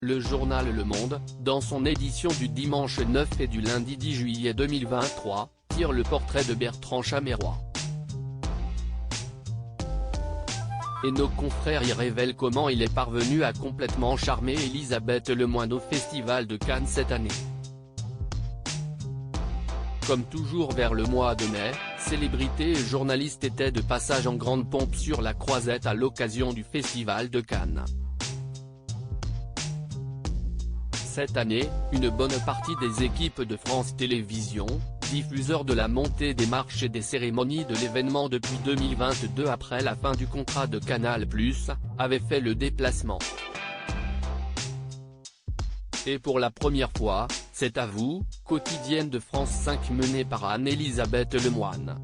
Le journal Le Monde, dans son édition du dimanche 9 et du lundi 10 juillet 2023, tire le portrait de Bertrand Chameroy. Et nos confrères y révèlent comment il est parvenu à complètement charmer Élisabeth Lemoine au Festival de Cannes cette année. Comme toujours vers le mois de mai, célébrités et journalistes étaient de passage en grande pompe sur la Croisette à l'occasion du Festival de Cannes. Cette année, une bonne partie des équipes de France Télévisions, diffuseur de la montée des marches et des cérémonies de l'événement depuis 2022 après la fin du contrat de Canal+, avait fait le déplacement. Et pour la première fois, c'est à vous, quotidienne de France 5 menée par Anne-Elisabeth Lemoine.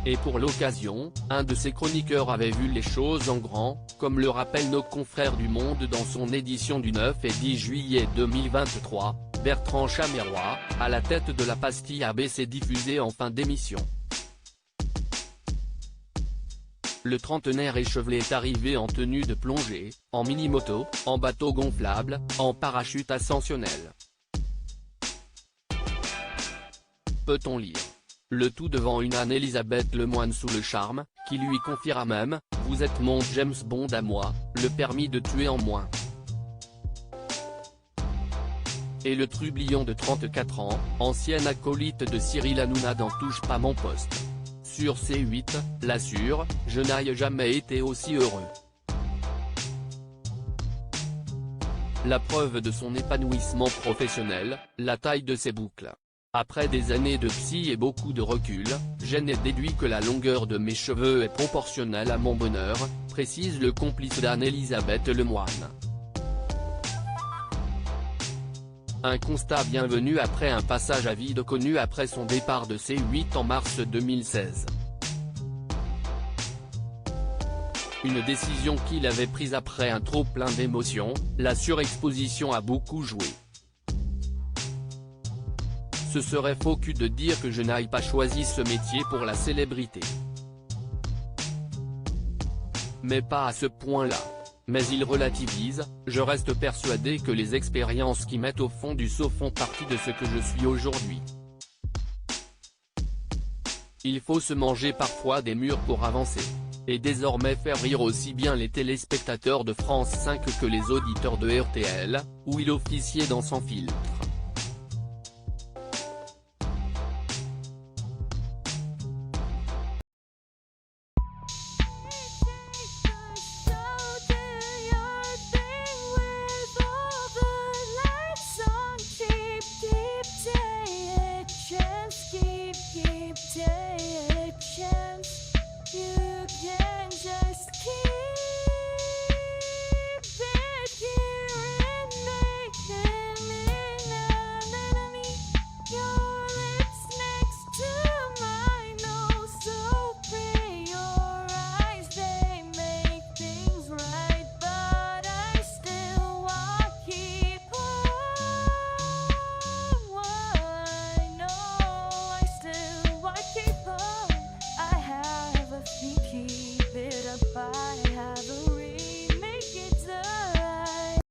Et pour l'occasion, un de ses chroniqueurs avait vu les choses en grand, comme le rappellent nos confrères du Monde dans son édition du 9 et 10 juillet 2023, Bertrand Chameroy, à la tête de la pastille ABC diffusée en fin d'émission. Le trentenaire échevelé est arrivé en tenue de plongée, en mini-moto, en bateau gonflable, en parachute ascensionnel. Peut-on lire. Le tout devant une Anne-Elisabeth Lemoine sous le charme, qui lui confiera même « Vous êtes mon James Bond à moi, le permis de tuer en moins ». Et le trublion de 34 ans, ancien acolyte de Cyril Hanouna dans Touche pas mon poste. Sur C8, l'assure, je n'ai jamais été aussi heureux. La preuve de son épanouissement professionnel, la taille de ses boucles. Après des années de psy et beaucoup de recul, j'en ai déduit que la longueur de mes cheveux est proportionnelle à mon bonheur, précise le complice d'Anne-Elisabeth Lemoine. Un constat bienvenu après un passage à vide connu après son départ de C8 en mars 2016. Une décision qu'il avait prise après un trop-plein d'émotions, la surexposition a beaucoup joué. Ce serait faux que de dire que je n'aille pas choisi ce métier pour la célébrité. Mais pas à ce point-là. Mais il relativise, je reste persuadé que les expériences qui mettent au fond du seau font partie de ce que je suis aujourd'hui. Il faut se manger parfois des murs pour avancer. Et désormais faire rire aussi bien les téléspectateurs de France 5 que les auditeurs de RTL, où il officiait dans Sans filtre.